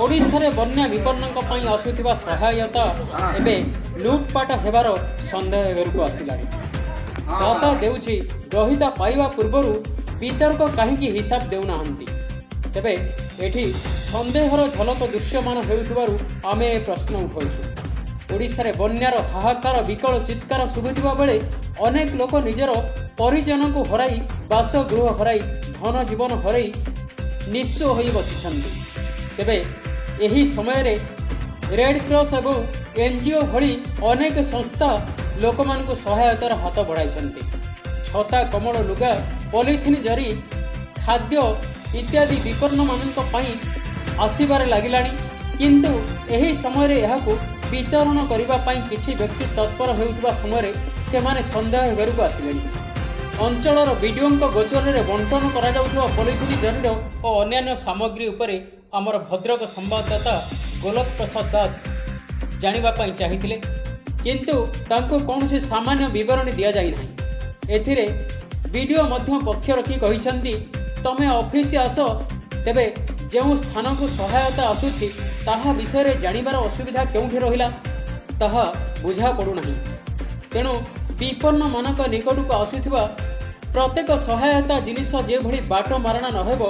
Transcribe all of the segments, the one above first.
ओडिशारे बन्या विपन्नଙ୍କ ପାଇଁ ଆସୁଥିବା ସହାୟତା ଏବେ ଲୁଟପାଟ ହେବାର ସନ୍ଦେହ ଘରକୁ ଆସିଲାଣି। ଦାତା ଦେଉଛି ଗ୍ରହିତା ପାଇବା ପୂର୍ବରୁ ବିତର୍କ କାହିଁକି ହିସାବ ଦେଉନାହାନ୍ତି? ତେବେ ଏଠି ସନ୍ଦେହର ଝଲକ ଦୃଶ୍ୟମାନ ହେଉଥିବାରୁ ଆମେ ଏ ପ୍ରଶ୍ନ ଉଠାଉଛୁ। ଓଡ଼ିଶାରେ ବନ୍ୟାର ହାହାକାର ବିକଳ ଚିତ୍କାର ଶୁଭୁଥିବା ବେଳେ ଅନେକ ଲୋକ ନିଜର ପରିଜନଙ୍କୁ ହରାଇ ବାସଗୃହ ହରାଇ ଧନ ଜୀବନ ହରାଇ ନିଃସ୍ୱ ହୋଇ ବସିଛନ୍ତି। ତେବେ ଏହି ସମୟରେ ରେଡ୍ କ୍ରସ୍ ଏବଂ ଏନ୍ଜିଓ ଭଳି ଅନେକ ସଂସ୍ଥା ଲୋକମାନଙ୍କୁ ସହାୟତାର ହାତ ବଢ଼ାଇଛନ୍ତି। ଛତା କମଳ ଲୁଗା ପଲିଥିନ୍ ଜରି ଖାଦ୍ୟ ଇତ୍ୟାଦି ବିପନ୍ନମାନଙ୍କ ପାଇଁ ଆସିବାରେ ଲାଗିଲାଣି। କିନ୍ତୁ ଏହି ସମୟରେ ଏହାକୁ ବିତରଣ କରିବା ପାଇଁ କିଛି ବ୍ୟକ୍ତି ତତ୍ପର ହେଉଥିବା ସମୟରେ ସେମାନେ ସନ୍ଦେହ ଘରକୁ ଆସିଲେଣି। ଅଞ୍ଚଳର ବିଡିଓଙ୍କ ଗୋଚରରେ ବଣ୍ଟନ କରାଯାଉଥିବା ପଲିଥିନ୍ ଜରିର ଓ ଅନ୍ୟାନ୍ୟ ସାମଗ୍ରୀ ଉପରେ ଆମର ଭଦ୍ରକ ସମ୍ବାଦଦାତା ଗୋଲକ ପ୍ରସାଦ ଦାସ ଜାଣିବା ପାଇଁ ଚାହିଁଥିଲେ, କିନ୍ତୁ ତାଙ୍କୁ କୌଣସି ସାମାନ୍ୟ ବିବରଣୀ ଦିଆଯାଇନାହିଁ। ଏଥିରେ ବିଡିଓ ମଧ୍ୟ ପକ୍ଷ ରଖି କହିଛନ୍ତି, ତମେ ଅଫିସ ଆସ, ତେବେ ଯେଉଁ ସ୍ଥାନକୁ ସହାୟତା ଆସୁଛି ତାହା ବିଷୟରେ ଜାଣିବାର ଅସୁବିଧା କେଉଁଠି ରହିଲା ତାହା ବୁଝା ପଡ଼ୁନାହିଁ। ତେଣୁ ବିପନ୍ନମାନଙ୍କ ନିକଟକୁ ଆସୁଥିବା ପ୍ରତ୍ୟେକ ସହାୟତା ଜିନିଷ ଯେଭଳି ବାଟ ମାରଣା ନ ହେବ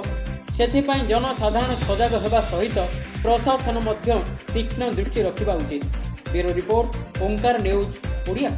ସେଥିପାଇଁ ଜନସାଧାରଣ ସଜାଗ ହେବା ସହିତ ପ୍ରଶାସନ ମଧ୍ୟ ତୀକ୍ଷ୍ଣ ଦୃଷ୍ଟି ରଖିବା ଉଚିତ। Bureau report, Onkar news Odia.